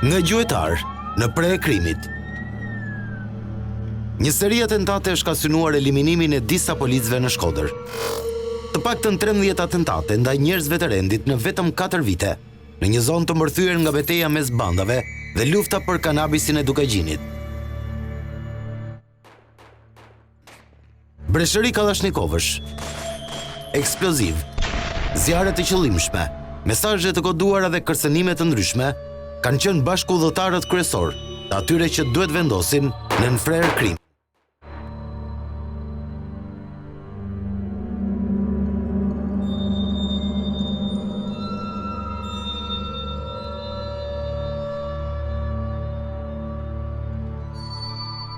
Nga gjuetar, në pre e krimit. Një seri atentate është ka synuar eliminimin e disa policëve në Shkodër. Të paktën 13 atentate ndaj njerëzve të rendit në vetëm 4 vite, në një zonë të mbërthyer nga betejë mes bandave dhe lufta për kanabisin e Dukagjinit. Breshëri Kalashnikovësh, eksploziv, zjarre të qëllimshme, mesazhe të koduara dhe kërcënime të ndryshme kanë qenë bashkëudhëtarët kryesor të atyre që duhet vendosin në nënfrer krim.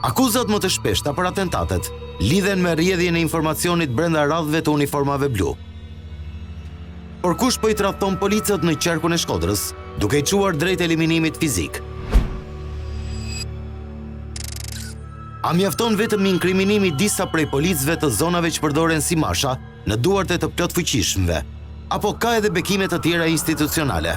Akuzat më të shpeshta për atentatet lidhen me rrjedhjen e informacionit brenda radhëve të uniformave blu. Por kush po i tradhton policët në qarkun e Shkodrës, duke i çuar drejt eliminimit fizik? A mjafton vetëm inkriminimi disa prej policëve të zonave që përdoren si masha në duart e të plot fuqishmëve, apo ka edhe bekime të tjera institucionale?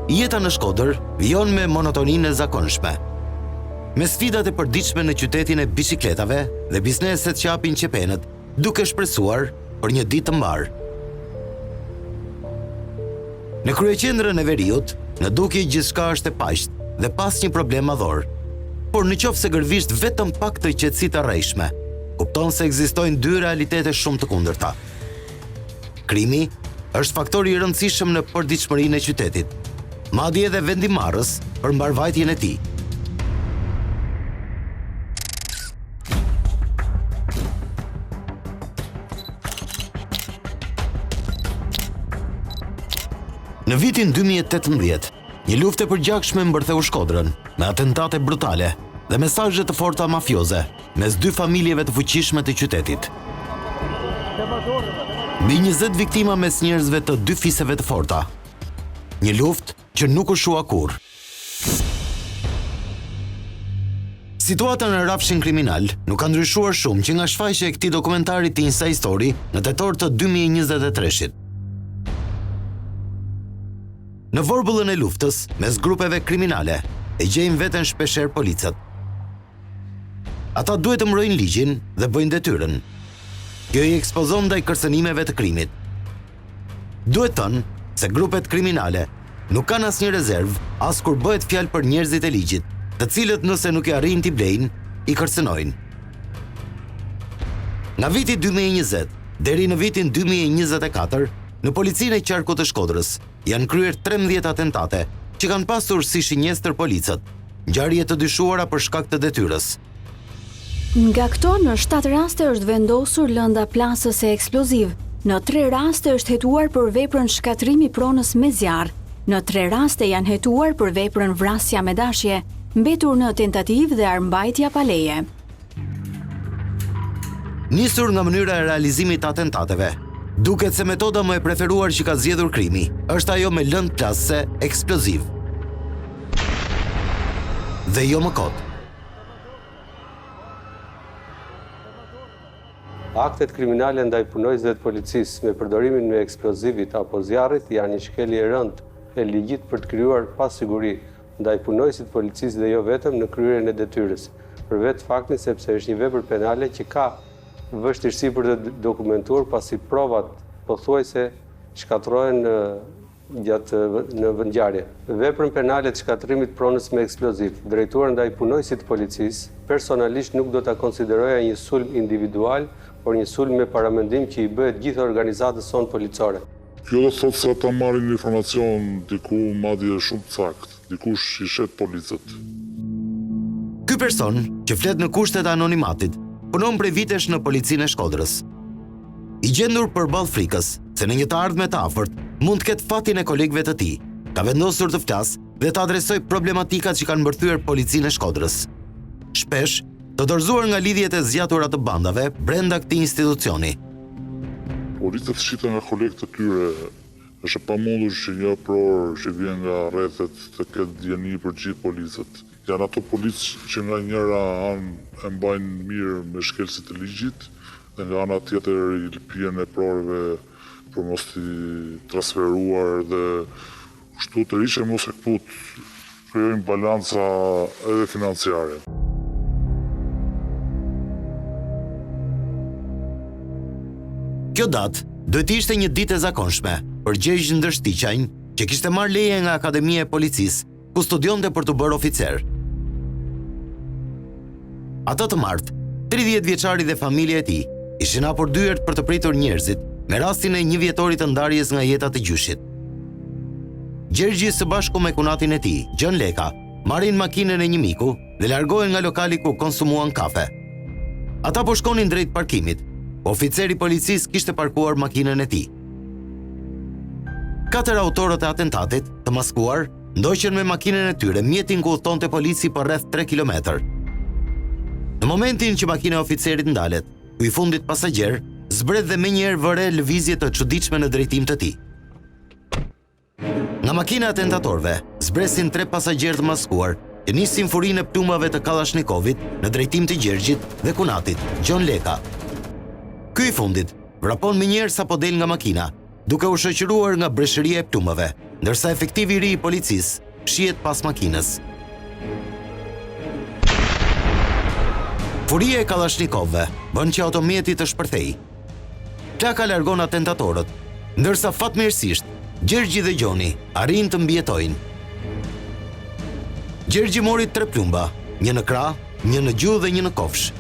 Jeta në Shkodër vijon me monotoninë e zakonshme. Me sfidat e përditshme në qytetin e biçikletave dhe bizneset që hapin qepenët, duke shpresuar për një ditë të mbar. Në kryeqendrën e veriut, në dukje gjithçka është e paqet dhe pas një problem madhor. Por në qoftë se gërvisht vetëm pak të qetësi të rrejshme, kupton se ekzistojnë dy realitete shumë të kundërta. Krimi është faktori i rëndësishëm në përditshmërinë e qytetit, madje edhe vendimarrës për mbarvajtjen e tij. Në vitin 2018, një luftë e përgjakshme mbërtheu Shkodrën me atentate brutale dhe mesazhe të forta mafioze mes dy familjeve të fuqishme të qytetit. Mbi 20 viktima mes njerëzve të dy fiseve të forta. Një luftë që nuk u shua kurrë. Situata në rrafshin kriminal nuk ka ndryshuar shumë që nga shfaqja e këtij dokumentari të Inside Story në tetor të 2023-shit. Në vorbullën e luftës mes grupeve kriminale e gjejnë veten shpeshherë policët. Ata duhet të mbrojnë ligjin dhe bëjnë detyrën. Kjo i ekspozon ndaj kërcënimeve të krimit. Duhet thënë se grupet kriminale nuk kanë asnjë rezervë as kur bëhet fjalë për njerëzit e ligjit, të cilët nëse nuk e arrijnë t'i blejnë, i kërcënojnë. Nga viti 2020 deri në vitin 2024, në policinë e qarkut të Shkodrës janë kryer 13 atentate që kanë pasur si shinjestër policët, ngjarje të dyshuara për shkak të detyrës. Nga këto, në 7 raste është vendosur lënda plasës e eksploziv. Në 3 raste është hetuar për veprën shkatrimi pronës me zjarr. Në 3 raste janë hetuar për veprën vrasja me dashje, mbetur në tentativë dhe armbajtja pa leje. Nisur nga mënyra e realizimit të atentateve, duket se metoda më e preferuar që ka zgjedhur krimi është ajo me lëndë plasëse eksploziv. Dhe jo më kot. Aktet kriminale ndaj punojësve të policisë me përdorimin me eksplozivit apo zjarrit janë një shkelje e rëndë e ligjit për të krijuar pasiguri ndaj punojësit policisë dhe jo vetëm në kryerjen e detyrës, për vetë faktin sepse është një vepër penale që ka vështirësi për të dokumentuar pasi provat pothuajse shkatërrohen në vendngjarje. Veprën penale të shkatërimit pronës me eksploziv, drejtuar ndaj punojësit policisë, personalisht nuk do ta konsideroja një sulm individual, por një sulm me paramendim që i bëhet gjithë organizatës sonë policore. Kjo do thotë se ata marrin informacion diku madje shumë sakt, dikush i shet policët. Ky person, që flet në kushtet e anonimatit, punon prej vitesh në policinë e Shkodrës. I gjendur përballë frikës se në një të ardhme të afërt mund të ketë fatin e kolegëve të tij, ka vendosur të flasë dhe të adresoj problematikat që kanë mbërthyer policinë e Shkodrës. Shpesh, të dorëzuar nga lidhjet e zgjatura të bandave brenda këtij institucioni. Policët shiten nga kolekt të tyre, është e pamundur që një pror që vjen nga rrethet të ketë dieni për gjithë policët. Janë ato policë që nga njëra anë e mbajnë mirë me shkelësit e ligjit, dhe nga ana tjetër i lëpien e prorëve për mos t'i transferuar dhe kështu të rishe mos e kput krijojnë balanca edhe financiare. Kjo datë duhet ishte një ditë e zakonshme për Gjergj Ndërshtiqajn, që kishte marrë leje nga Akademia e Policisë, ku studionte për të bërë oficer. Atë të martë, 30 vjeçari dhe familja e tij ishin hapur dyert për të pritur njerëzit me rastin e një vjetorit të ndarjes nga jeta të gjyshit. Gjergji së bashku me kunatin e tij, Gjon Leka, marrin makinën e një miku dhe largohen nga lokali ku konsumuan kafe. Ata po shkonin drejt parkimit. Oficeri i policisë kishte parkuar makinën e tij. 4 autorët e atentatit, të maskuar, ndoqën me makinën e tyre mjetin ku udhtonte polici për rreth 3 kilometër. Në momentin që makina e oficerit ndalet, ku i fundit pasagjer, zbret dhe menjëherë vëre lëvizje të çuditshme në drejtim të tij. Nga makina e atentatorëve zbresin 3 pasagjerë të maskuar, që nisin furinë e plumave të Kalashnikovit në drejtim të Gjergjit dhe kunatit, Gjon Leka. Ky i fundit vrapon menjëherë sapo del nga makina, duke u shoqëruar nga breshëria e plumave, ndërsa efektivi i ri i policisë shihet pas makinës. Furia e Kalashnikovëve bën që automjeti të shpërthejë. Plaka largon atentatorët, ndërsa fatmirësisht Gjergji dhe Gjoni arrin të mbijetojnë. Gjergji mori 3 plumba, një në krah, një në gjuhë dhe një në kofsh.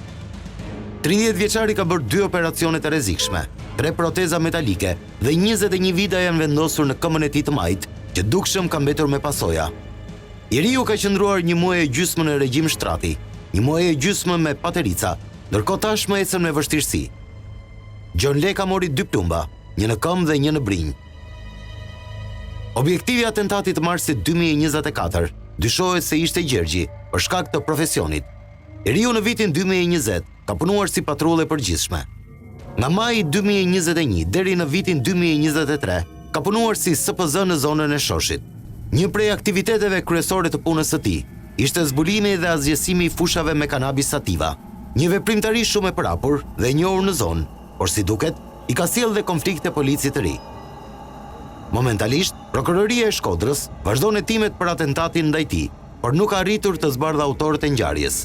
30 vjeçari ka bërë 2 operacione të rrezikshme, 3 proteza metalike dhe 21 vida janë vendosur në këmbën e tij të majtë, që dukshëm ka mbetur me pasoja. I riu ka qëndruar 1 muaj e gjysmë në regjim shtrati, 1 muaj e gjysmë me paterica, ndërkohë tashmë ecën me vështirësi. Gjon Leka mori 2 plumba, një në këmbë dhe një në brinj. Objektivi i atentatit të marsit 2024 dyshohet se ishte Gjergji për shkak të profesionit. I riu në vitin 2020 ka punuar si patrulle përgjithshme. Nga maji 2021 deri në vitin 2023 ka punuar si SPZ në zonën e Shoshit. Një prej aktiviteteve kryesore të punës së tij ishte zbulimi dhe azgjësimi i fushave me kanabis sativa, një veprimtari shumë e përhapur dhe e njohur në zonë, por si duket i ka sjellë dhe konflikte polici të ri. Momentalisht, prokuroria e Shkodrës vazhdon hetimet për atentatin ndaj tij, por nuk ka arritur të zbardhë autorët e ngjarjes.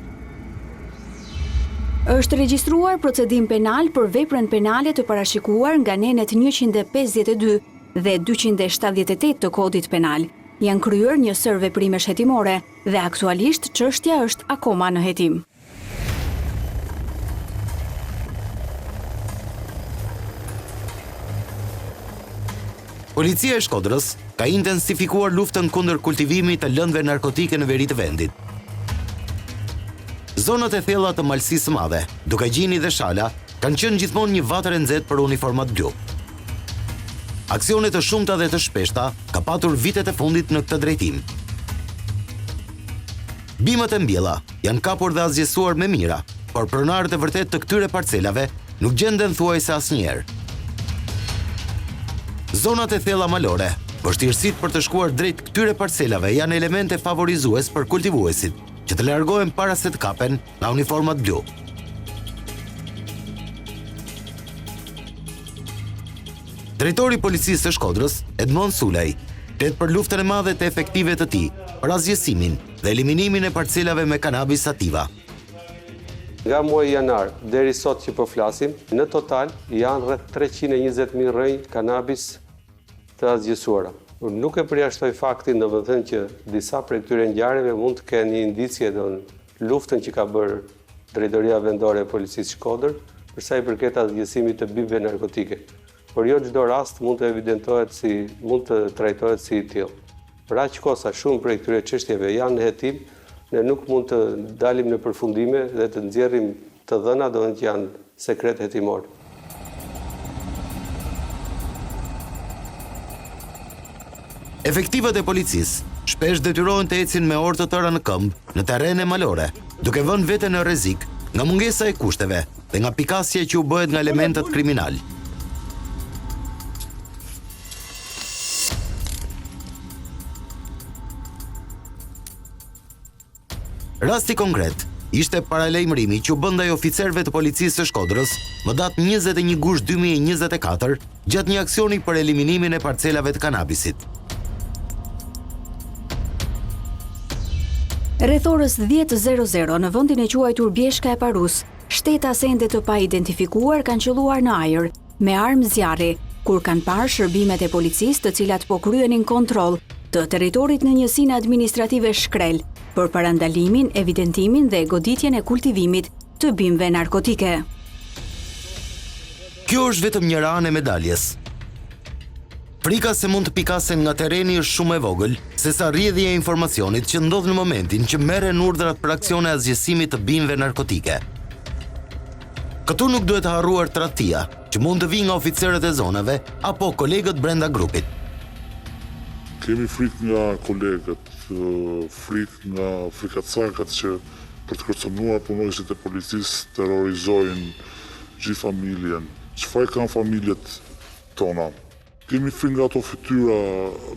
Është regjistruar procedim penal për veprën penale të parashikuar nga nenet 152 dhe 278 të kodit penal. Janë kryer njësër veprimesh hetimore dhe aktualisht çështja është akoma në hetim. Policia e Shkodrës ka intensifikuar luftën kundër kultivimit të lëndëve narkotike në veri të vendit. Zonat e thella të Malësisë së Madhe, Dukagjini dhe Shala kanë qenë gjithmonë një vatër e nxehtë për uniformat blu. Aksione të shumta dhe të shpeshta ka patur vitet e fundit në këtë drejtim. Bimët e mbjella janë kapur dhe azgjësuar me mira, por pronarët e vërtet të këtyre parcelave nuk gjenden thuajse asnjëherë. Zonat e thella malore, vështirësitë për të shkuar drejt këtyre parcelave janë elemente favorizues për kultivuesit, që të largohen para se të kapen nga uniformat blu. Drejtori i policisë së Shkodrës, Edmond Sulej, flet për luftën e madhe të efektive të tij për azgjësimin dhe eliminimin e parcelave me kanabis sativa. Nga muaji janar deri sot që po flasim, në total janë rreth 320.000 rrënjë kanabis të azgjësuara. Unë nuk e përjashtoj faktin, domethënë që disa prej këtyre ngjarjeve mund të kenë një indicie në luftën që ka bërë Drejtoria Vendore e Policisë Shkodër, për sa i përket azgjësimit të bimëve narkotike. Por jo çdo rast mund të trajtohet si i tillë. Për aq kohë sa shumë prej këtyre çështjeve janë në hetim, ne nuk mund të dalim në përfundime dhe të nxjerrim të dhëna, domethënë që janë sekret hetimor. Efektivët e policisë shpesh detyrohen të ecin me orë të tëra në këmbë në terrene malore, duke vënë veten në rrezik nga mungesa e kushteve dhe nga pikasja që u bëhet nga elementët kriminal. Rasti konkret ishte paralajmërimi që u bën ndaj oficerëve të policisë së Shkodrës më datë 21 gusht 2024 gjatë një aksioni për eliminimin e parcelave të kanabisit. Rreth orës 10:00 në vendin e quajtur Bjeshka e Parus, shteta sende të pa identifikuar kanë qelluar në ajër me armë zjarri, kur kanë parë shërbimet e policisë të cilat po kryenin kontroll të territorit në njësinë administrative Shkrel për parandalimin, evidentimin dhe goditjen e kultivimit të bimëve narkotike. Kjo është vetëm një anë e medaljes. Frika se mund të pikasen nga terreni është shumë e vogël, sesa rrjedhja e informacionit që ndodh në momentin që merren urdhrat për aksione azgjësimit të bimëve narkotike. Këtu nuk duhet të harruar tradhtia, që mund të vijë nga oficerët e zonave apo kolegët brenda grupit. Kemi frikë nga kolegët, frikë nga frikacakat që për të kërcënuar punojësit e policisë terrorizojnë gjithë familjen. Çfarë kanë familjet tona? Kemi frikë nga ato fytyra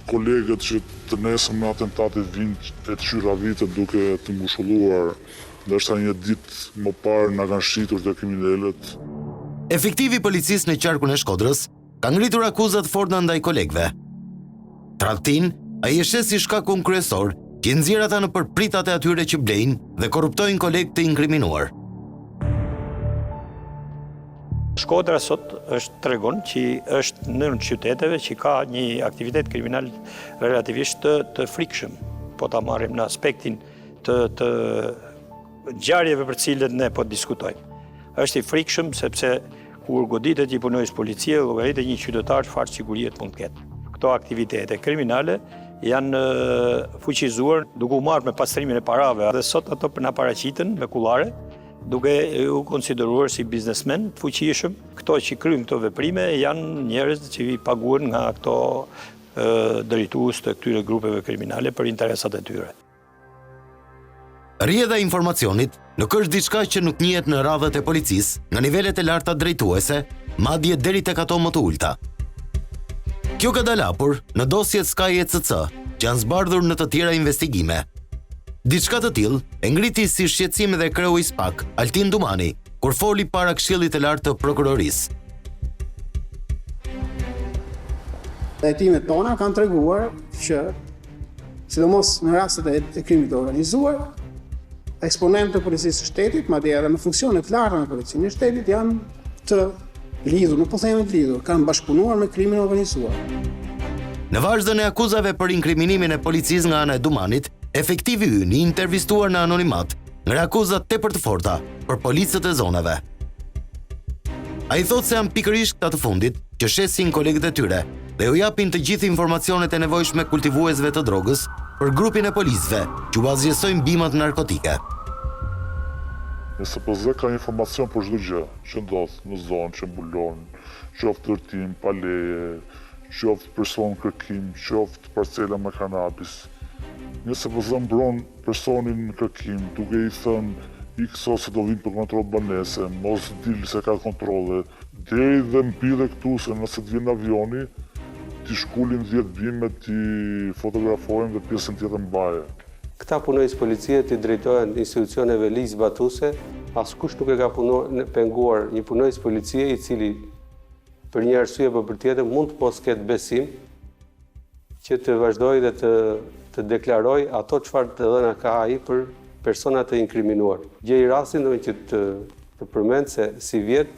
kolegët që të nesëm në atentatit vinë e të qyra vite duke të ngushulluar, ndërsa një ditë më parë na kanë shitur të kriminalët. Efektivi policisë në qarkun e Shkodrës ka ngritur akuzat forta ndaj kolegëve. Tradhtin, ai e sheh si shkakun kryesor që i nxjerr ata në përpritat e atyre që blejnë dhe korruptojnë kolegë të inkriminuar. Shkodra sot tregon që është në qyteteve që ka një aktivitet kriminal relativisht të frikshëm, po ta marrim në aspektin të ngjarjeve për cilët ne po diskutojmë. Është i frikshëm sepse kur goditet një punojës policie, llogaritet një qytetar çfarë sigurie mund të ketë. Këto aktivitete kriminale janë fuqizuar duke u marrë me pastrimin e parave dhe sot ato na paraqiten me kullare, duke u konsideruar si biznesmen të fuqishëm. Këto që kryjnë këto veprime janë njerëz që i paguhen nga këto drejtues të këtyre grupeve kriminale për interesat e tyre. Rrjedha e informacionit nuk është diçka që nuk njihet në radhët e policisë, nga nivelet e larta drejtuese, madje deri tek ato më të ulta. Kjo ka dalë hapur në dosjet Sky ECC, që janë zbardhur në të tjera investigime. Diçka të tillë e ngriti si shqetësim dhe kreu i SPAK, Altin Dumani, kur foli para Këshillit të Lartë të Prokurorisë. Trajtimet tona kanë treguar që, sidomos në rastet e krimit të organizuar, eksponentë të policisë së shtetit, madje edhe me funksione të larta në policinë e shtetit, janë të lidhur, nuk po themi të lidhur, kanë bashkëpunuar me krimin e organizuar. Në vazhdon e akuzave për inkriminimin e policisë nga ana e Dumanit, efektivi ynë i intervistuar në anonimat nga akuzat tepër të forta për policët e zonave. Ai thotë se janë pikërisht këta të fundit që shesin kolegët e tyre dhe u japin të gjithë informacionet e nevojshme kultivuesve të drogës për grupin e policëve që u azgjësojnë bimat narkotike. Nëse SPZ ka informacion për çdo gjë që ndodh në zonë, që mbulon, qoftë ndërtim, paleje, qoftë person kërkim, qoftë parcela me kanabis. Nëse SPZ mbron personin në kërkim, duke i thënë X ose do vinë për kontroll banese, mos dil se ka kontrolle, deri dhe mbille këtu se nëse të vjen avioni, t'i shkullim 10 bime, t'i fotografojmë dhe pjesën tjetër mbaje. Këta punojës policie t'i drejtojnë institucioneve ligjzbatuse, askush nuk e ka penguar një punojës policie i cili për një arsye apo për tjetër mund të mos ketë besim që të vazhdoj dhe të deklaroj ato çfarë të dhëna ka ai për personat e inkriminuar. Gjej rastin që të përmend se si vjet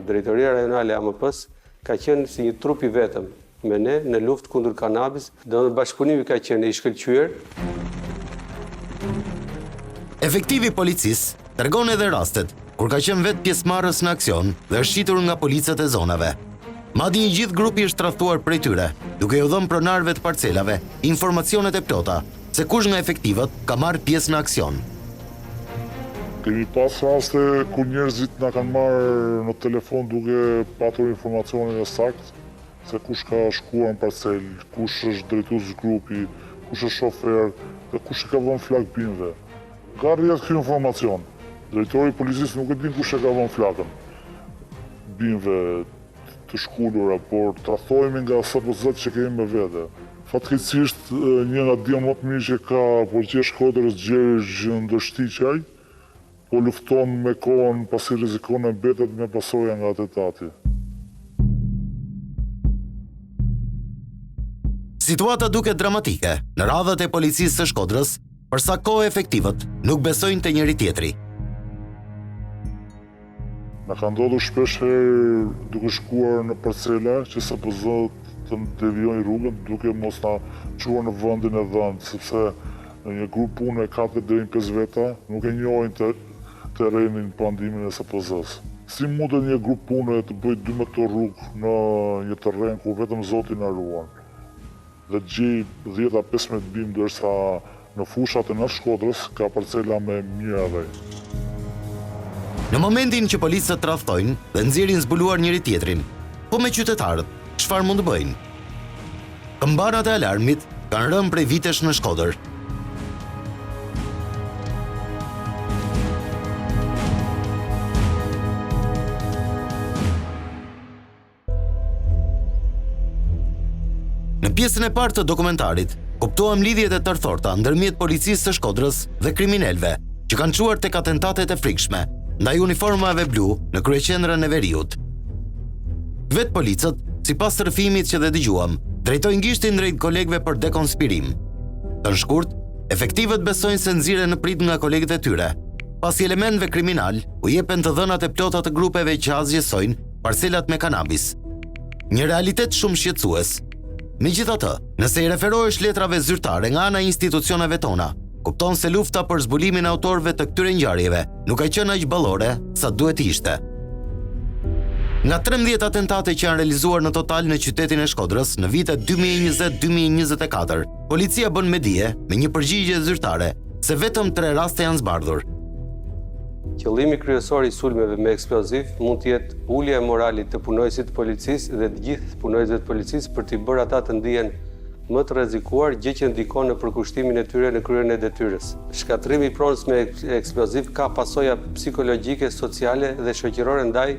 Drejtoria Rajonale e AMP-s ka qenë si një trup i vetëm me ne në luftë kundër kanabis, do në bashkëpunimi ka qenë i shkëlqyer. Efektivi policisë tregon edhe rastet kur ka qenë vetë pjesëmarrës në aksion dhe është shitur nga policët e zonave. Madje i gjithë grupi është tradhtuar prej tyre, duke u dhënë pronarëve të parcelave informacionet e plota se kush nga efektivët ka marrë pjesë në aksion. Kemi pas raste ku njerëzit na kanë marrë në telefon duke patur informacionin e saktë se kush ka shkuar në parcel, kush është drejtues grupi, kush është shofer dhe kush e ka vënë flak bimëve. Nga rrjet ky informacion. Drejtori i policisë nuk e din kush e ka vënë flakën bimëve të shkullura, por tradhtohemi nga SPZ që kemi me vete. Fatkeqësisht, një nga dia më të mirë që ka policia e Shkodrës, Gjergj Ndërshtiqaj, po lufton me kohën pasi rrezikon e mbetet me pasoja nga atentati. Situata duket dramatike në radhët e policisë së Shkodrës, për sa kohë efektivët nuk besojnë te njëri tjetri. Na ka ndodhur shpesh herë duke shkuar në parcela që SPZ të devijojnë rrugën duke mos na çuar në vendin e dhënë, sepse një grup pune 4 deri në 5 veta nuk e njohin terrenin pa ndihmën e SPZ-s. Si mundet një grup pune të bëjë 12 rrugë në një terren ku vetëm Zoti na ruan? Dhe gjej 10-15 bimë, ndërsa në fushat e Shkodrës ka parcela me mijëra. Në momentin që policët tradhtojnë dhe nxjerrin zbuluar njëri tjetrin, po me qytetarët, çfarë mund të bëjnë? Këmbanat e alarmit kanë rënë prej vitesh në Shkodër. Në pjesën e parë të dokumentarit, kuptuam lidhjet e tërthorta ndërmjet policisë së Shkodrës dhe kriminalëve që kanë çuar tek atentatet e frikshme ndaj uniformave blu në kryeqendrën e Veriut. Vetë policët, sipas rrëfimit që dhe dëgjuam, drejtojnë gishtin drejt kolegëve për dekonspirim. Të shkurt, efektivët besojnë se nxirren në prit nga kolegët e tyre, pasi elementëve kriminal u jepen të dhënat e plota të grupeve që asgjësojnë parcelat me kanabis. Një realitet shumë shqetësues. Megjithatë, nëse i referohesh letrave zyrtare nga ana e institucioneve tona, kupton se lufta për zbulimin e autorëve të këtyre ngjarjeve nuk ka qenë aq ballore sa duhet të ishte. Nga 13 atentate që janë realizuar në total në qytetin e Shkodrës në vitet 2020-2024, policia bën me dije me një përgjigje zyrtare se vetëm 3 raste janë zbardhur. Qëllimi kryesor i sulmeve me eksploziv mund të jetë ulja e moralit të punojësit të policisë dhe të gjithë punojësve të policisë për t'i bërë ata të ndihen më të rrezikuar, gjë që ndikon në përkushtimin e tyre në kryerjen e detyrës. Shkatrimi i pronës me eksploziv ka pasoja psikologjike, sociale dhe shoqërore ndaj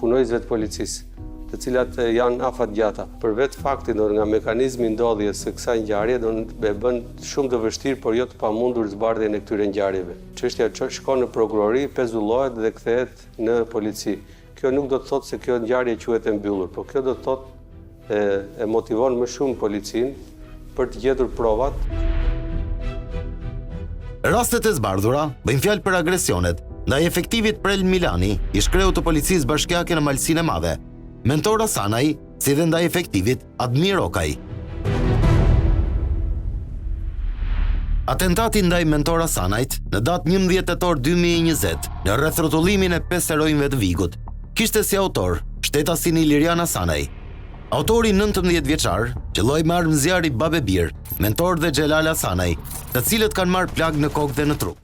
punojësve të policisë, të cilat janë afatgjata. Për vetë faktin nga mekanizmi ndodhjes së kësaj ngjarje do të bën shumë të vështirë, por jo të pamundur zbardhjen e këtyre ngjarjeve. Çështja shkon në prokurori, pezullohet dhe kthehet në polici. Kjo nuk do të thotë se kjo ngjarje quhet e mbyllur, por kjo do të thotë e motivon më shumë policinë për të gjetur provat. Rastet e zbardhura bëjnë fjalë për agresionet ndaj efektivit Prel Milani, i shkreu të policisë bashkiake në Malsinë e Madhe, Mentora Sanaj, si dhe ndaj efektivit Admir Okaj. Atentati ndaj Mentora Sanajt në datë 11 tetor 2020 në rrethrotullimin e 5 heronjve të Vigut kishte si autor shtetasin Iliriana Sanaj. Autori 19 vjeçar, qelloi me armë zjarri Babe Bir, Mentor dhe Xhelala Sanaj, të cilët kanë marrë plagë në kokë dhe në trup.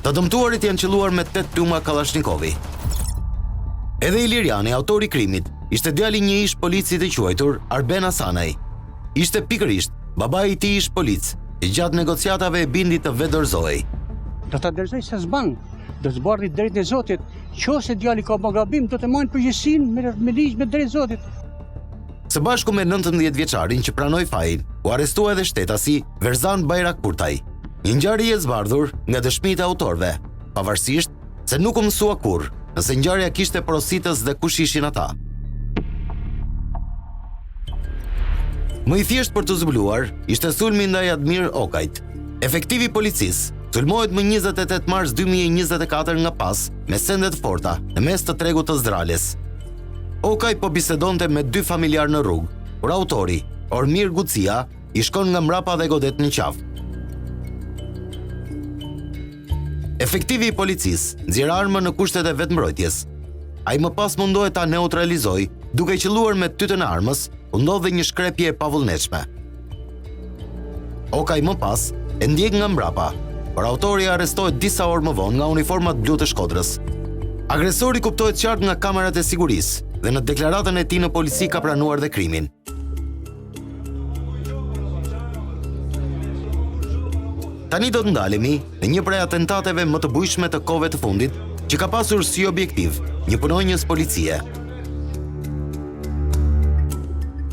Të dëmtuarit janë qelluar me 8 pluma Kallashnikovi. Edhe Iliriani, autori i krimit, ishte djali një ish polici të quajtur Arbena Sanaj. Ishte pikërisht babai i tij ish polic, që gjatë negociatave e bindi të vedorzohej. Do ta dërzoj se s'ban, do të zbardhi drejt e Zotit. Nëse djali ka bërë gabim, do të marrin përgjegjësinë me ligj me drejt Zotit. Së bashku me 19 vjeçarin që pranoi fajin, u arrestua edhe shtetasi Verzan Bajrak Kurtaj, një ngjarje e zbardhur nga dëshmitë e autorëve, pavarësisht se nuk u mësua kurrë nëse ngjarja kishte porositës dhe kush ishin ata. Më i thjesht për të zbuluar ishte sulmi ndaj Admir Okajt. Efektivi policisë sulmohet më 28 mars 2024 nga pas me sende të forta në mes të tregut të Zdrales. Okaj po bisedonte me 2 familjar në rrugë, por autori, Ormir Gucia, i shkon nga mbrapa dhe godet në qafë. Efektivi i policisë nxjerr armën në kushtet e vetmbrojtjes. Ai më pas mundohet ta neutralizojë, duke qelluar me tytën e armës, u ndodhi një shkrepje e pavullnetshme. Okaj më pas e ndjek nga mbrapa, por autori arrestohet disa orë më vonë nga uniformat blu të Shkodrës. Agresori kuptohet qartë nga kamerat e sigurisë dhe në deklaratën e tij në polici ka pranuar dhe krimin. Tani do të ndalemi në një prej atentateve më të bujshme të kohëve të fundit, që ka pasur si objektiv një punonjës policie.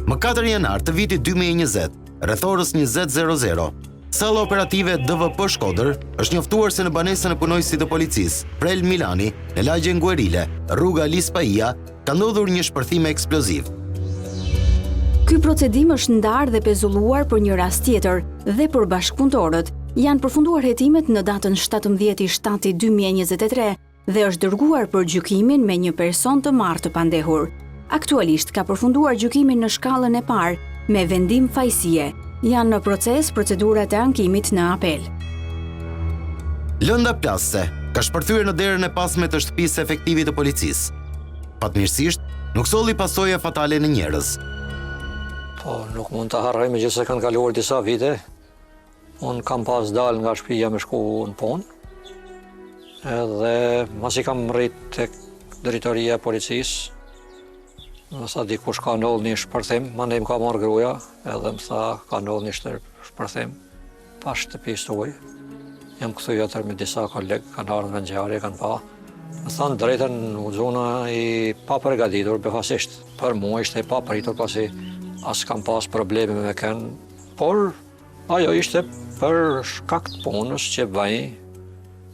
Më 4 janar të vitit 2020, rreth orës 20:00, salla operative DVP Shkodër është njoftuar se në banesën e punonjësit të policisë, Prel Milani, në lagjen Guerile, rruga Lis Paia, ka ndodhur një shpërthim eksploziv. Ky procedim është ndarë dhe pezulluar për një rast tjetër dhe për bashkëpunëtorët. Janë përfunduar hetimet në datën 17/7/2023 dhe është dërguar për gjykimin me një person të marrë të pandehur. Aktualisht ka përfunduar gjykimin në shkallën e parë me vendim fajësie. Janë në proces procedurat e ankimit në apel. Lënda plastëse ka shpërthyer në derën e pasme të shtëpisë efektivit të policisë. Fatmirësisht, nuk solli pasoja fatale në njerëz. Po, nuk mund të harroj me gjithse kanë kaluar disa vite. Unë kam pas dal nga shtëpia me shku në punë. Edhe masi kam rrit tek drejtoria e policisë, më tha dikush ka ndodhur një shpërthim, mandej më ka marrë gruaja, edhe më tha ka ndodhur një shpërthim pas shtëpisë tuaj. Jam kthyer atë me disa kolegë, kanë ardhur nga ngjarje, kanë pa. Më thanë drejtën u zona i papërgatitur, befasisht. Për mua ishte i papritur pasi as kam pas probleme me kënë, por ajo ishte për shkak të punës që bëj,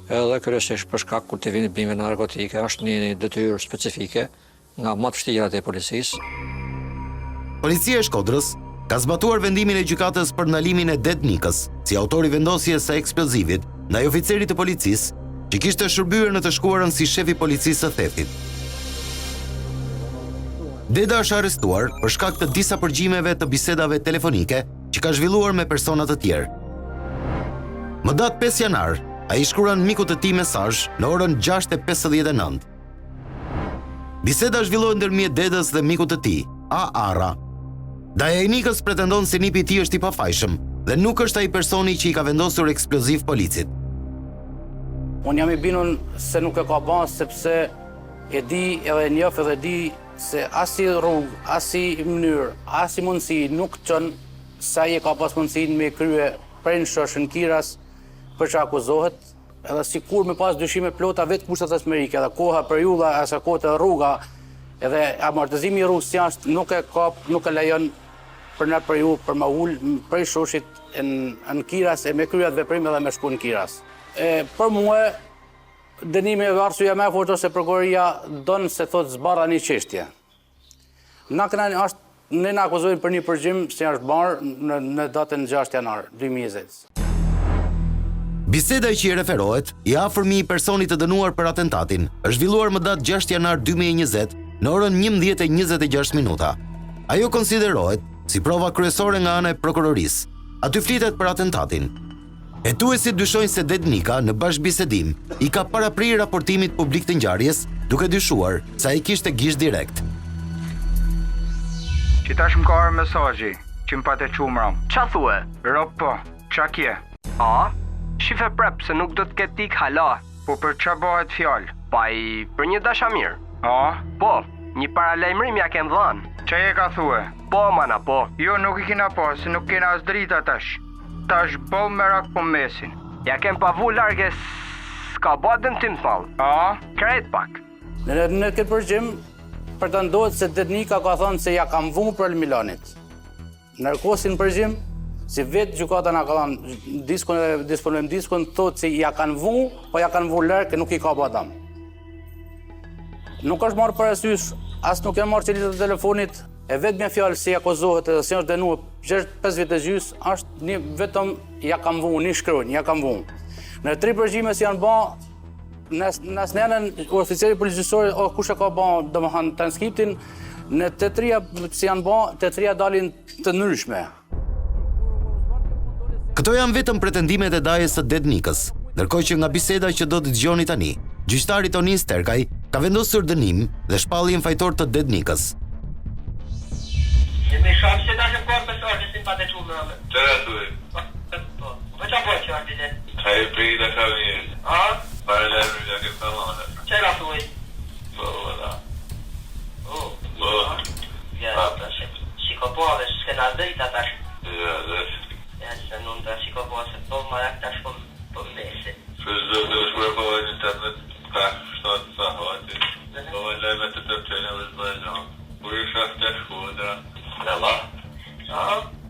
edhe kryesisht për shkak kultivimit narkotike, është një detyrë specifike nga më të vështirat e policisë. Policia e Shkodrës ka zbatuar vendimin e gjykatës për ndalimin e Dednikës si autori vendosjes së eksplozivit ndaj oficerit të policisë që kishte shërbyer në të shkuarën si shefi policisë së theftit. Deda është arrestuar për shkak të disa përgjimeve të bisedave telefonike që ka zhvilluar me persona të tjerë. Më datë 5 janar, ai shkruan mikut të tij mesazh në orën 6:59. Biseda zhvillohet ndërmjet Dedës dhe mikut të tij, A. Arra. Dajanikës pretendon se nipi i tij është i pafajshëm dhe nuk është ai personi që i ka vendosur eksploziv policit. Unë jam i bindur se nuk e ka bën sepse e di edhe njoh edhe di se asi rrugë, asi mënyrë, asi mundësi nuk çon sa i ka pas mundësinë me krye prej në shoshën Kiras për që akuzohet, edhe sikur me pas dyshime plota vetë kushtet asmerike, edhe koha periudha, asa kohët e rruga, edhe amortizimi i rrugës jashtë nuk e kap, nuk e lejon për në periudhë për ma ullë prej shoshit në Kiras e me kryat veprime dhe me shku në Kiras. Për mua, dënimi e arsyeja më e fortë ose prokuroria don se thot zbarra një çështje. Ne na akuzojnë për një përgjim që është marrë në datën 6 janar 2020. Biseda që i referohet, i afërmi i personit të dënuar për atentatin, është zhvilluar më datë 6 janar 2020 në orën 11:26. Ajo konsiderohet si prova kryesore nga ana e prokurorisë. Aty flitet për atentatin. Hetuesit dyshojnë se Dednika në bashkëbisedim i ka paraprirë raportimit publik të ngjarjes, duke dyshuar se ai kishte gisht direkt. Që tash më ka arë mesazhi që më pate qumra. Qa thue? Ro po, qa kje? A? Shife prep se nuk do të ketë tik hala. Po për qa bëhet fjallë? Pa i për një dashamir. A? Po, një paralajmërim ja kem dhanë. Qa je ka thue? Po, mana, po. Jo, nuk i kina po, se nuk kena as drita tash. Tash bëll me rak po mesin. Ja kem pavu large s'ka ba dëmtim t'mall. A? Krejt pak. Në këtë përgjim, pretendohet se Dednika ka thënë se ja kam vunë për Milanit. Nërkosin përgjim, si vetë gjykata na ka thënë disponim diskon, thotë se ja kanë vunë, po ja kanë vunë lërë, nuk i ka ba dam. Nuk është marrë parasysh, as nuk janë marrë qelitë të telefonit, e vetë me fjallë si akuzohet edhe si është dënuar 5 vite gjys, është një vetëm ja kam vunë, një shkruajnë, ja kam vunë. Në 3 përgjime si janë ba, nësë nënën oficeri policisori o kush e ka ba domethënë transkriptin, në të 3 si janë ba, të 3 dalin të ndryshme. Këto janë vetëm pretendimet e dajes së Dednikës, ndërkohë që nga biseda që do të dëgjoni tani, gjyqtari Tonin Sterkaj ka vendosur dënim dhe shpalljen fajtor të Dednikës. Me shak se ta shëm kohë mesazhe si pa të çumrave. Çfarë thuaj? Po. Po çfarë po çfarë dile? Ai prej da kavie. A? Para la rruga che fa male. Çfarë thuaj? Po valla. Oh, Ja, tash. Si ka po ave s'ke na drejta tash. Ja, tash. Ja, se non da shikova se to marak tash po mese. Çdo shkruaj po internet ka shtat sa hati. Po lajme të tërë në Azerbajdžan. Kur i shaf të shkoda. Lalla.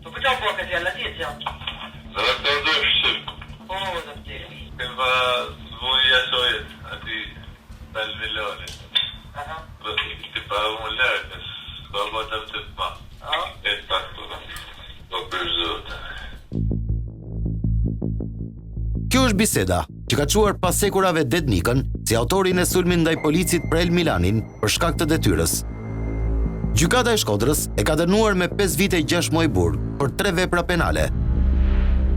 Po po çfarë po ka dia la dia? Zara të dështim. Po do të. Këva zvoja sojet aty bel milionë. Aha. Do të pa unë lërgës. Po më të pa. E pak të da. Do përzot. Kjo është biseda që ka quar pas sekurave Dednikën si autorin e sulmin ndaj policit Prel Milanin për shkak të detyrës. Gjykata e Shkodrës e ka dënuar me 5 vite 6 muaj burg për 3 vepra penale.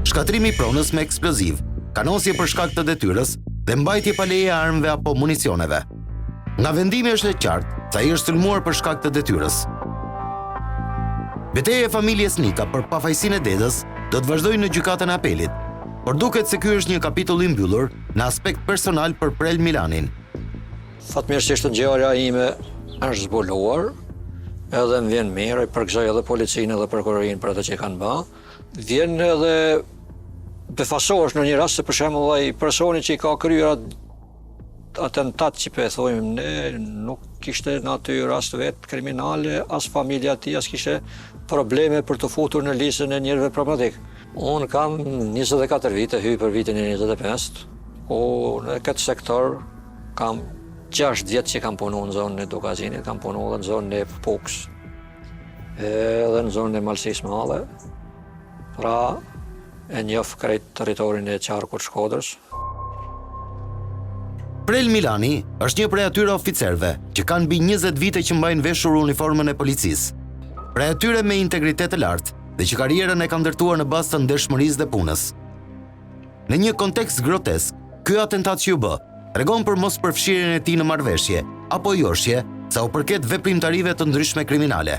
Shkatrimi i pronës me eksploziv, kanosje për shkak të detyrës dhe mbajtje pa leje armëve apo municioneve. Nga vendimi është e qartë se ai është sulmuar për shkak të detyrës. Betejë e familjes Nika për pafajësinë e dedës do të vazhdojë në gjykatën e apelit, por duket se ky është një kapitull i mbyllur në aspekt personal për Prel Milanin. Fatmirësisht ngjarja ime është zbuluar, edhe më vjen mirë, i përgëzoj edhe policinë edhe prokurorinë për atë që kanë bërë. Vjen edhe befasohesh në një rast se për shembull ai personi që i ka kryer atentat që po e thojmë ne nuk kishte në aty rast vetë kriminale, as familja e tij as kishte probleme për të futur në listën e njerëzve problematik. Unë kam 24 vite, hyj për vitin e 25, ku në këtë sektor kam 6 vjet që kam punu në zonën e Dukazinit, kam punu edhe në zonën e Puks, edhe në zonën e Malësisë Madhe, pra e njoh krejt territorin e qarkut Shkodrës. Prel Milani është një prej atyre oficerëve që kanë mbi 20 vite që mbajnë veshur uniformën e policisë. Prej atyre me integritet të lartë dhe që karrierën e ka ndërtuar në bazë të ndershmërisë dhe punës. Në një kontekst grotesk, ky atentat që u bë tregon për mos përfshirjen e tij në marrëveshje apo joshje sa u përket veprimtarive të ndryshme kriminale.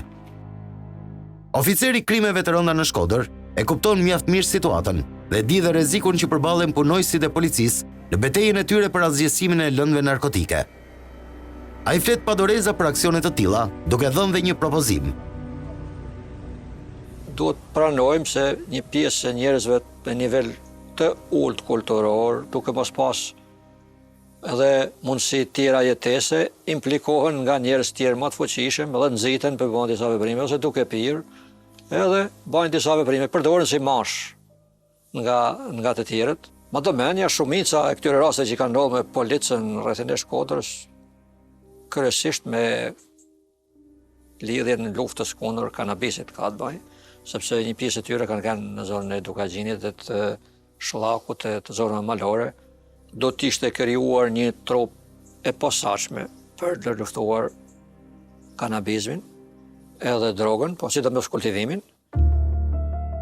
Oficeri krimeve të rënda në Shkodër e kupton mjaft mirë situatën dhe di dhe rrezikun që përballen punojësit e policisë në betejën e tyre për azgjësimin e lëndëve narkotike. Ai flet pa doreza për aksione të tilla, duke dhënë dhe një propozim. Duhet pranojmë se një pjesë e njerëzve në nivel të ulët kulturor, duke mos pas edhe mundësi tjera jetese, implikohen nga njerëz tjerë më të fuqishëm dhe nxiten për bën disa veprime ose duke pirë, edhe bajnë disa veprime, përdoren si mash nga të tjerët. Madomendja shumica e këtyre raste që kanë ndodhur me policën në rrethin e Shkodrës, kryesisht me lidhjen në luftës kundër kanabisit ka të bëjë, sepse një pjesë e tyre kanë në zonën e Dukagjinit dhe të Shllakut të zonave malore, do të ishte krijuar një trup e posaçme për të luftuar kanabizmin edhe drogën, po sidomos kultivimin.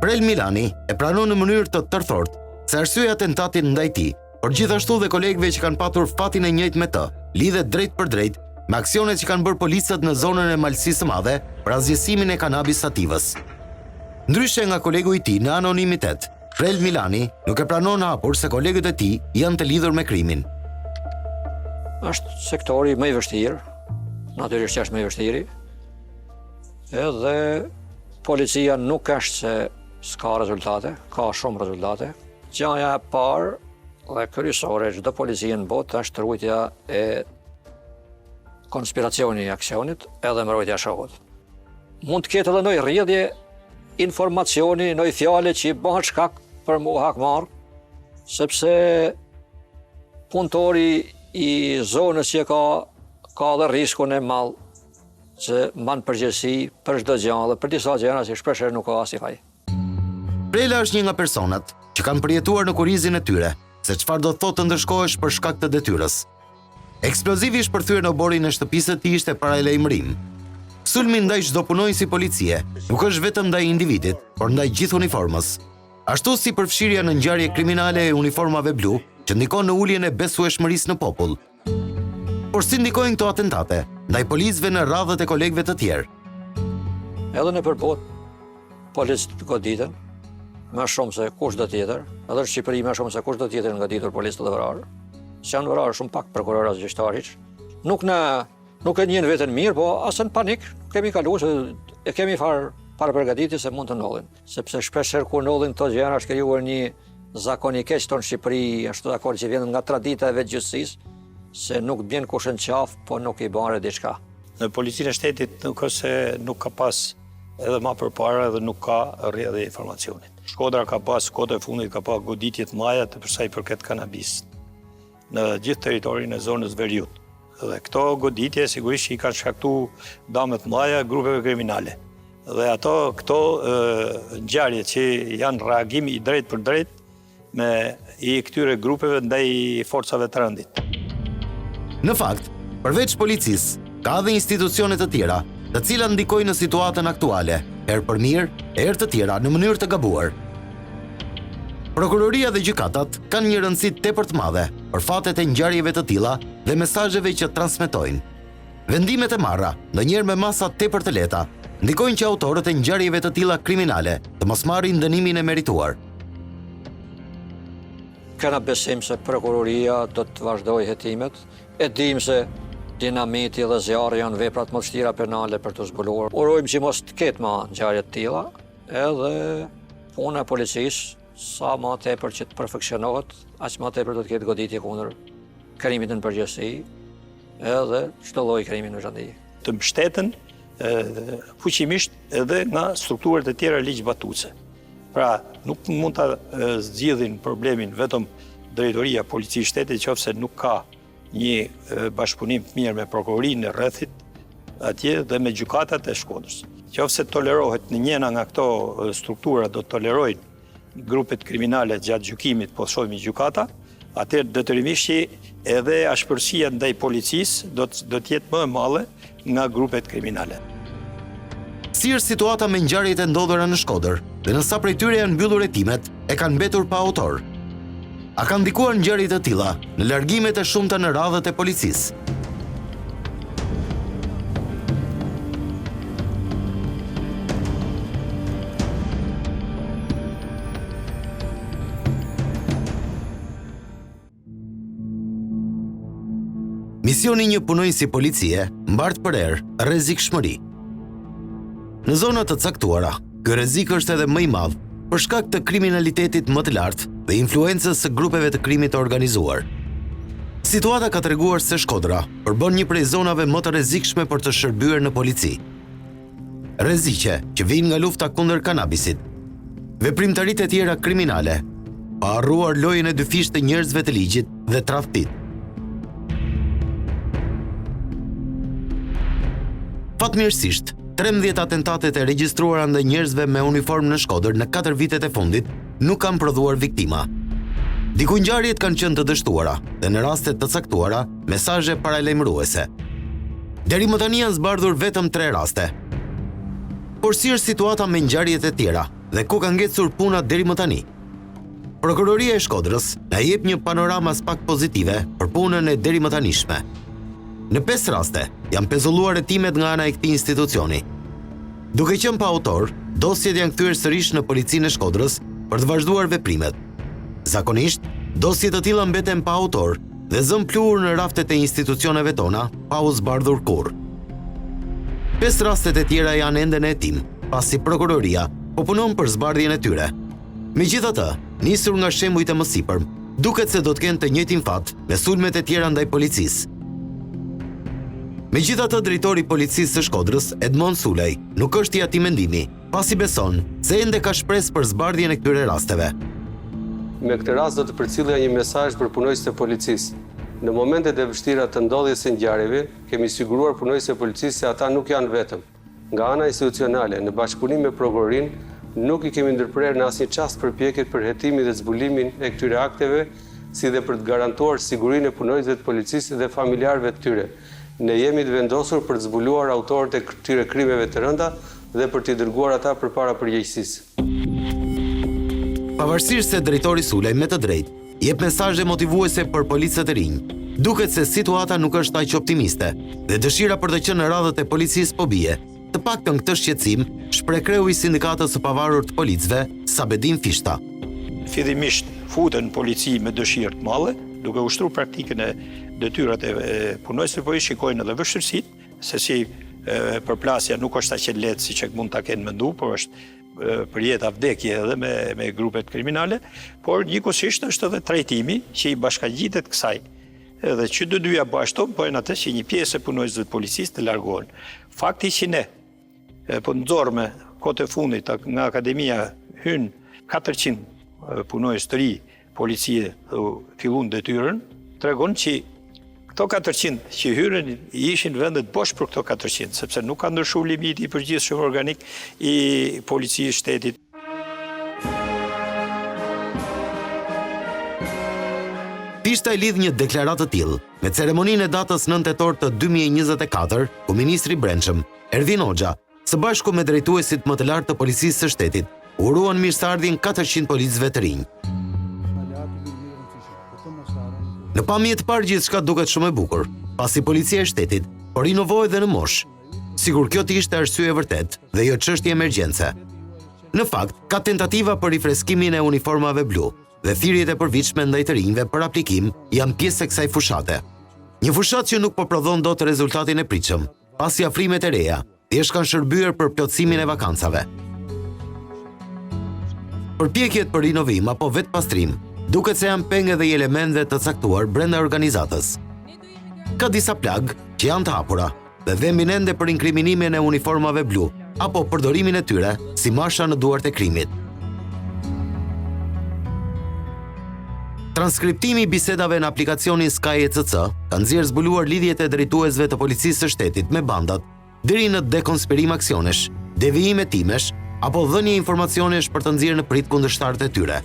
Prel Milani e pranon në mënyrë të tërthort se arsyeja e atentatit ndaj tij, por gjithashtu dhe kolegëve që kanë patur fatin e njëjtë me të, lidhet drejt për drejt me aksionet që kanë bërë policët në zonën e Malësisë së Madhe për azgjësimin e kanabis sativës. Ndryshe nga kolegu i tij në anonimitet, Prel Milani nuk e pranon hapur se kolegët e tij janë të lidhur me krimin. Është sektori më i vështirë, natyrisht është më i vështirë, edhe policia nuk është se s'ka rezultate, ka shumë rezultate. Gjaja e parë dhe kryesore çdo policie në botë është rrugja e konspiracioni i aksionit edhe mbrojtja e shokut. Mund të ketë edhe ndonjë rrjedhje informacioni, ndonjë fjale që bëhet shkak për mu hakmarr, sepse punëtori i zonës që ka dhe riskun e madh që mban përgjegjësi për çdo gjë dhe për disa gjëra që shpesh nuk ka asnjë faj. Prela është një nga personat që kanë përjetuar në kurrizin e tyre se çfarë do thotë të ndërshkohesh për shkak të detyrës. Eksplozivi i shpërthyer në oborin e shtëpisë së tij ishte paralajmërim. Sulmi ndaj çdo punonjësi policie nuk është vetëm ndaj individit, por ndaj gjithë uniformës. Ashtu si përfshirja në ngjarje kriminale e uniformave blu, që ndikon në uljen e besueshmërisë në popull. Por si ndikojnë këto atentate ndaj policëve në radhët e kolegëve të tjerë? Edhe në përbot, policët goditen, më shumë se kush do tjetër, edhe në Shqipëri më shumë se kush do tjetër nga ditur policët dhe vrarë. Se janë vrarë shumë pak prokurorë as gjyqtarësh. Nuk e njehen veten mirë, po as në panik, kemi kaluar se e kemi far parapërgatitje se mund të ndodhin. Sepse shpeshherë kur ndodhin këto gjëra është krijuar një zakon i keq tonë në Shqipëri, ashtu dakord që vjen nga tradita e vetë gjystësisë, se nuk bjen kush në qafë, po nuk i bën diçka. Në policinë e shtetit nuk është se nuk ka pas edhe ma përpara edhe nuk ka rrjedhje e informacionit. Shkodra ka pas, kohët e fundit ka pas goditje të mëdha të përsa i përket kanabis në gjithë territorin e zonës Veriut. Dhe këto goditje sigurisht i kanë shkaktuar dëme të mëdha grupeve kriminale. Dhe këto ngjarje që janë reagimi i drejt për drejt me i këtyre grupeve ndaj forcave të rëndit. Në fakt, përveç policisë, ka dhe institucionet të tjera, të cilat ndikojnë në situatën aktuale, herë për mirë, herë të tjera në mënyrë të gabuar. Prokuroria dhe gjykatat kanë një rëndësi tepër të madhe për fatet e ngjarjeve të tilla dhe mesazheve që transmetojnë. Vendimet e marra, ndonjëherë me masa tepër të lehta, ndikojnë që autorët e ngjarjeve të tilla kriminale të mos marrin dënimin e merituar. Kena besim se prokuroria do të vazhdojë hetimet, e dim se dinamiti dhe zjarri janë veprat më të vështira penale për të zbuluar. Urojmë që mos të ketë më ngjarje të tilla, edhe puna e policisë sa më tepër që të perfeksionohet, aq më tepër do të ketë goditje kundër krimit në përgjithësi, edhe çdo lloj krimi në veçantë. Të mbështeten fuqimisht edhe nga strukturat e tjera ligjbatuese. Pra, nuk mund ta zgjidhin problemin vetëm drejtoria policisë shtetit, qofse nuk ka një bashkëpunim të mirë me prokurorinë e rrethit atje dhe me gjykatat e Shkodrës. Qofse tolerohet në njëna nga këto struktura do të tolerojnë grupet kriminale gjatë gjykimit, po shohim gjykata, atëherë detyrimisht edhe ashpërsia ndaj policisë do të jetë më e madhe nga grupet kriminale. Si është situata me ngjarjet e ndodhura në Shkodër dhe në sa prej tyre janë mbyllur hetimet e kanë mbetur pa autor? A kanë ndikuar ngjarje të tilla në largimet e shumta në radhët e policisë? Misioni një punonjësi policie mbart për erë rrezikshmëri. Në zonat të caktuara, ky rrezik është edhe më i madh për shkak të kriminalitetit më të lartë dhe influencës së grupeve të krimit të organizuar. Situata ka treguar se Shkodra përbën një prej zonave më të rrezikshme për të shërbyer në polici. Rreziqe që vijnë nga lufta kundër kanabisit, veprimtaritë e tjera kriminale, pa harruar lojën e dyfisht të njerëzve të ligjit dhe tradhtit. Fatmirësisht, 13 atentatet e regjistruara ndaj njerëzve me uniformë në Shkodër në 4 vitet e fundit nuk kanë prodhuar viktima. Diku ngjarjet kanë qenë të dështuara dhe në rastet të caktuara mesazhe paralajmëruese. Deri më tani janë zbardhur vetëm 3 raste. Por si është situata me ngjarjet e tjera dhe ku ka ngecur puna deri më tani? Prokuroria e Shkodrës na jep një panoramë pak pozitive për punën e deri më tanishme. Në 5 raste janë pezulluar hetimet nga ana e këtij institucioni. Duke qenë pa autor, dosjet janë kthyer sërish në policinë e Shkodrës për të vazhduar veprimet. Zakonisht, dosjet të tilla mbeten pa autor dhe zën pluhur në raftet e institucioneve tona pa u zbardhur kurrë. 5 rastet e tjera janë ende në hetim, pasi prokuroria po punon për zbardhjen e tyre. Megjithatë, nisur nga shembujt e mësipërm, duket se do të kenë të njëjtin fat me sulmet e tjera ndaj policisë. Megjithatë, drejtori i policisë së Shkodrës, Edmond Sulej, nuk është i atij mendimi, pasi beson se ende ka shpresë për zbardhjen e këtyre rasteve. Me këtë rast do të përcjellja një mesazh për punonjësit e policisë. Në momentet e vështira të ndodhjes së ngjarjeve, kemi siguruar punonjësit e policisë se ata nuk janë vetëm. Nga ana institucionale, në bashkëpunim me prokurorinë, nuk i kemi ndërprerë në asnjë çast përpjekjet për hetimin dhe zbulimin e këtyre akteve, si dhe për të garantuar sigurinë e punonjësve të policisë dhe familjarëve të tyre. Ne jemi të vendosur për të zbuluar autorët e këtyre krimeve të rënda dhe për t'i dërguar ata përpara përgjegjësisë. Pavarësisht se drejtori Sulej me të drejtë jep mesazhe motivuese për policët e rinj, duket se situata nuk është aq optimiste dhe dëshira për të qenë në radhët e policisë po bie. Të paktën këtë shqetësim shpreh kreu i sindikatës së pavarur të policëve, Sabedin Fishta. Fillimisht futen polici me dëshirë të madhe, duke ushtruar praktikën e detyrat e punonjësve, po i shikojnë edhe vështirësitë, se si përplasja nuk është aq e lehtë siç e mund ta kenë menduar, por është për jetë vdekje edhe me grupet kriminale, por njëkohësisht është edhe trajtimi që i bashkangjitet kësaj. Edhe që dyja bashkëto bëjnë atë që një pjesë e punojësve të policisë të largohen. Fakti që ne po nxorme kohët e fundit nga akademia hyn 400 punojës të ri policie fillun detyrën, tregon që këto 400 që hyrën ishin vendet bosh për këto 400, sepse nuk ka ndryshuar limiti i përgjithshëm organik i policisë shtetit. Pishta e lidh një deklaratë të tillë me ceremoninë e datës 9 tetor të 2024, ku ministri i Brendshëm, Ervin Hoxha, së bashku me drejtuesit më të lartë të policisë së shtetit, uruan mirëseardhjen 400 policëve të rinj. Në pamje të parë gjithçka duket shumë e bukur, pasi policia e shtetit po rinovohet dhe në moshë. Sigur kjo të ishte arsye e vërtet dhe jo çështje emergjence. Në fakt, ka tentativa për rifreskimin e uniformave blu dhe thirrjet e përvitshme ndaj të rinjve për aplikim janë pjesë e kësaj fushate. Një fushatë që nuk po prodhon dot rezultatin e pritshëm, pasi afrimet e reja thjesht kanë shërbyer për plotësimin e vakancave. Përpjekjet për rinovim apo vetë pastrim duket se janë penge dhe elemente të caktuar brenda organizatës. Ka disa plagë që janë të hapura dhe vëmin ende për inkriminimin e uniformave blu apo përdorimin e tyre si masha në duart e krimit. Transkriptimi i bisedave në aplikacionin Sky ECC ka nxjerrë zbuluar lidhjet e drejtuesve të policisë së shtetit me bandat, deri në dekonspirim aksionesh, devijime timesh apo dhënie informacionesh për të nxjerrë në prit kundërshtarët e tyre.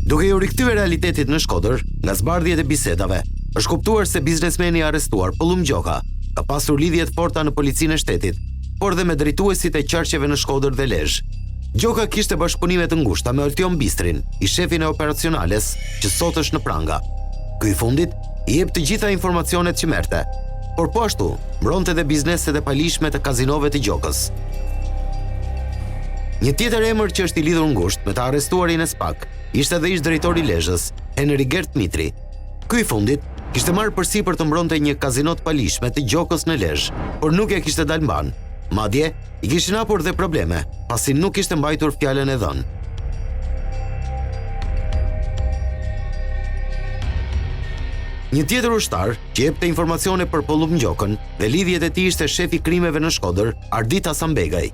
Duke u rikthyer realitetit në Shkodër, nga zbardhjet e bisedave, është kuptuar se biznesmeni i arrestuar, Pollum Gjoka, ka pasur lidhje të forta në policinë e shtetit, por dhe me drejtuesit e qarqeve në Shkodër dhe Lezhë. Gjoka kishte bashkëpunime të ngushta me Oltion Bistrin, i shefin e operacionales, që sot është në pranga. Ky i fundit i jep të gjitha informacionet që merrte, por po ashtu mbronte edhe bizneset e palishme të kazinove të Gjokës. Një tjetër emër që është i lidhur ngushtë me të arrestuarin e SPAK ishte edhe ish drejtori i Lezhës, Henry Gert Mitri. Ky i fundit kishte marrë përsipër të mbronte një kazino të palishme të Gjokës në Lezhë, por nuk ja kishte dalë mban. Madje i kishin hapur dhe probleme, pasi nuk kishte mbajtur fjalën e dhënë. Një tjetër ushtar që jepte informacione për Pollum Gjokën dhe lidhjet e tij ishte shefi krimeve në Shkodër, Ardit Hasanbegaj.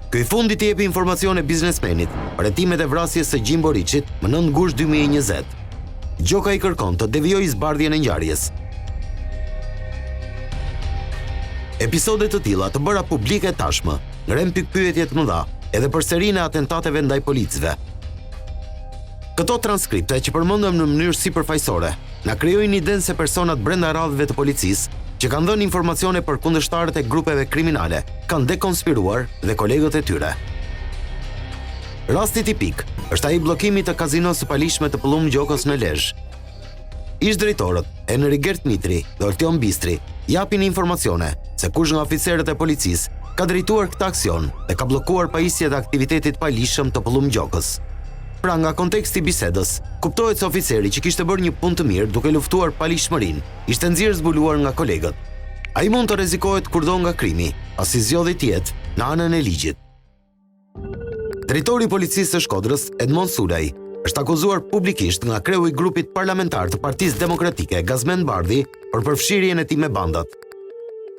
Ky i fundit i jepi informacione biznesmenit për hetimet e vrasjes së Gjimbo Riçit më 9 gusht 2020. Gjoka i kërkon të devijojë zbardhjen e ngjarjes. Episode të tilla të bëra publike tashmë ngren pikpyetje të mëdha edhe për serinë e atentateve ndaj policëve. Këto transkripte që përmendëm në mënyrë sipërfaqësore na krijojnë idenë se personat brenda radhëve të policisë që kanë dhënë informacione për kundërshtarët e grupeve kriminale kanë dekonspiruar dhe kolegët e tyre. Rasti tipik është ai bllokimi të kazinos së palishme të Pollum Gjokës në Lezhë. Ish drejtorët Henry Gert Mitri dhe Oltion Bistri japin informacione se kush nga oficerët e policisë ka drejtuar këtë aksion dhe ka bllokuar pajisjet e aktivitetit palishëm të Pollum Gjokës. Pra nga konteksti i bisedës, kuptohet se oficeri që kishte bërë një punë të mirë duke luftuar palishmërinë, ishte nxjerrë zbuluar nga kolegët. Ai mund të rrezikohet kurdo nga krimi, pasi zgjodhi të jetë në anën e ligjit. Drejtori i policisë së Shkodrës, Edmond Sulaj, është akuzuar publikisht nga kreu i grupit parlamentar të Partisë Demokratike, Gazmend Bardhi, për përfshirjen e tij me bandat.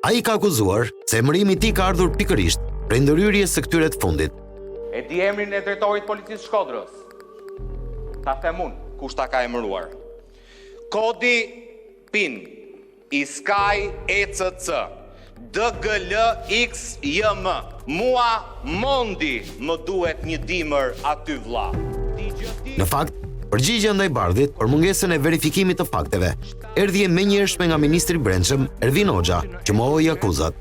Ai ka akuzuar se emërimi i tij ka ardhur pikërisht prej ndërhyrjes së këtyre të fundit. E di emrin e drejtorit policisë së Shkodrës. Ta them unë, kush ta ka emëruar. Kodi PIN i Sky ECC DGLXJM. Mua mondi më duhet një dimër aty vlla. Në fakt, përgjigjja ndaj Bardhit për mungesën e verifikimit të fakteve erdhi menjëhershme nga ministri i Brendshëm Ervin Hoxha, që mohoi akuzat.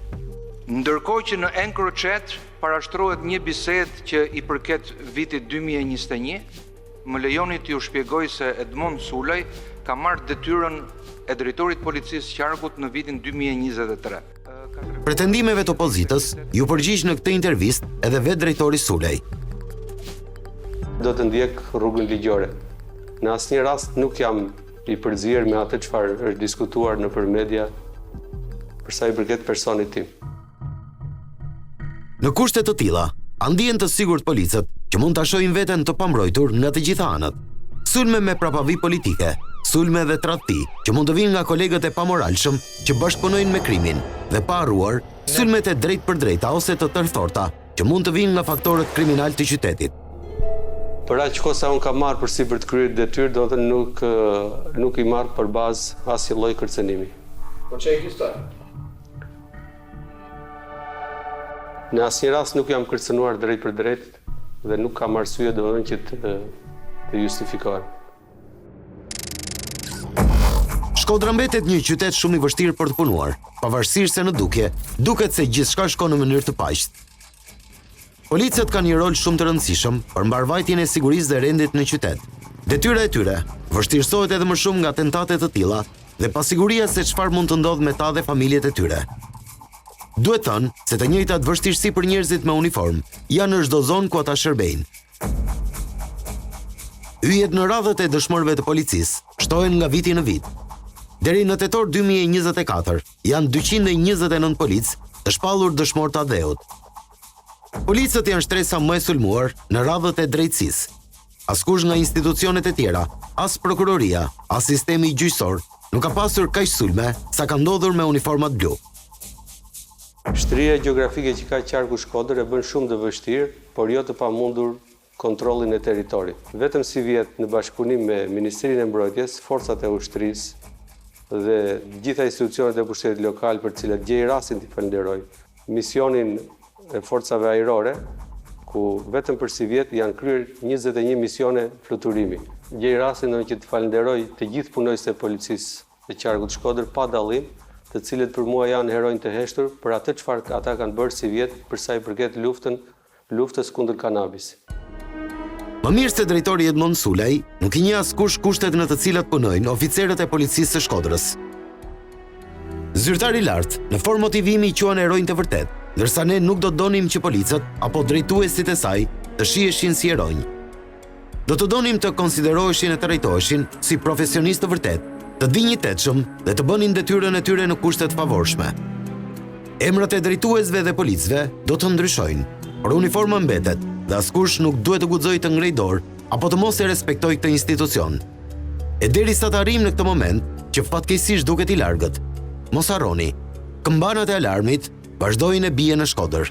Ndërkohë që në Encrochat parashtrohet një bisedë që i përket vitit 2021, më lejoni t'ju shpjegoj se Edmond Sulaj ka marrë detyrën e drejtorit policisë qarkut në vitin 2023. Pretendimeve të opozitës ju përgjigj në këtë intervistë edhe vetë drejtori Sulaj. Do të ndjek rrugën ligjore. Në asnjë rast nuk jam i përzier me atë çfarë është diskutuar nëpër media për sa i përket personit tim. Në kushte të tilla, a ndihen të sigurt policët që mund ta shohin veten të pambrojtur nga të gjitha anët. Sulme me prapavi politike, sulme dhe tradhti që mund të vinë nga kolegët e pamoralshëm që bashkëpunojnë me krimin dhe pa harruar, sulmet e drejt për drejta ose të tërthorta që mund të vinë nga faktorët kriminal të qytetit. Për aq kohë sa unë kam marrë përsi për të kryer detyrë, do të nuk i marr për bazë asnjë lloj kërcënimi. Po çe ekziston? Në asnjë rast nuk jam kërcënuar drejt për drejt dhe nuk kam arsye domethënë që të justifikohem. Shkodra mbetet një qytet shumë i vështirë për të punuar, pavarësisht se në dukje, duket se gjithçka shkon në mënyrë të paqët. Policët kanë një rol shumë të rëndësishëm për mbarvajtjen e sigurisë dhe rendit në qytet. Detyra e tyre vështirësohet edhe më shumë nga tentate të tilla dhe pasiguria se çfarë mund të ndodhë me ta dhe familjet e tyre. Duhet thënë se të njëjtat vështirësi për njerëzit me uniform janë në çdo zonë ku ata shërbejnë. Hyjet në radhët e dëshmorëve të policisë shtohen nga viti në vit. Deri në tetor 2024 janë 229 policë të shpallur dëshmor të adheut. Policët janë shtresa më e sulmuar në radhët e drejtësisë. Askush nga institucionet e tjera, as prokuroria, as sistemi gjyqësor, nuk ka pasur kaq sulme sa ka ndodhur me uniformat blu. Shtria gjeografike që ka qarku Shkodër e bën shumë të vështirë, por jo të pamundur kontrollin e territorit. Vetëm si vjet në bashkëpunim me Ministrinë e Mbrojtjes, forcat e ushtrisë dhe gjitha institucionet e pushtetit lokal për të cilat gjej rastin t'i falenderoj, misionin e forcave ajrore, ku vetëm për si vjet janë kryer 21 misione fluturimi. Gjej rastin që të falenderoj të gjithë punojësit e policisë të qarkut Shkodër pa dallim, të cilët për mua janë heronj të heshtur për atë çfarë ata kanë bërë si vjet për sa i përket luftës kundër kanabisit. Më mirë se drejtori Edmond Sulaj nuk i njeh askush kushtet në të cilat punojnë oficerët e policisë së Shkodrës. Zyrtari i lartë, në formë motivimi i quhen heronj të vërtet, ndërsa ne nuk do të donim që policët apo drejtuesit e saj të shiheshin si heronj. Do të donim të konsideroheshin e të trajtoheshin si profesionistë të vërtet, të dinjitetshëm dhe të bënin detyrën e tyre në kushte të favorshme. Emrat e drejtuesve dhe policëve do të ndryshojnë, por uniforma mbetet dhe askush nuk duhet të guxojë të ngrej dorë apo të mos e respektojë këtë institucion. E derisa të arrijmë në këtë moment, që fatkeqësisht duket i largët, mos harroni, këmbanat e alarmit vazhdojnë e bie në Shkodër.